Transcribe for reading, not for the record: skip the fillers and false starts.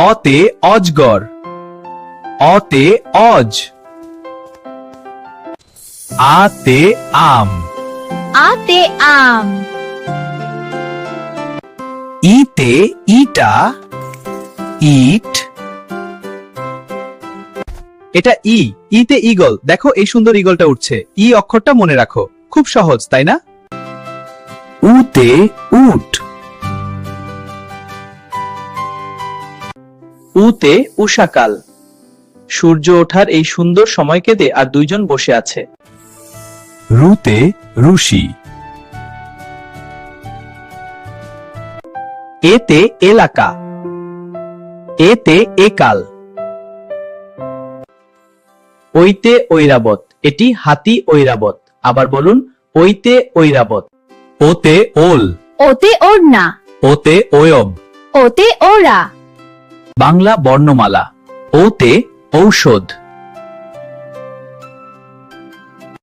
অতে অজগর, অতে অজ। আতে আম, আতে আম। ইতে ইটা, ইট। এটা ই, ইতে ঈগল। দেখো এই সুন্দর ঈগলটা উঠছে। ই অক্ষরটা মনে রাখো, খুব সহজ তাই না? উতে উট, উতে উষাকাল। সূর্য ওঠার এই সুন্দর সময় কেঁদে আর দুইজন বসে আছে। রুতে ঋষি, এতে এলাকা, এতে একাল। ওইতে ঐরাবত, এটি হাতি ঐরাবত। আবার বলুন, ওইতে ঐরাবত। ওতে ওল, ওতে ওড়না, ওতে ওয়ব। ওতে ওরা। বাংলা বর্ণমালা। ওতে ঔষধ,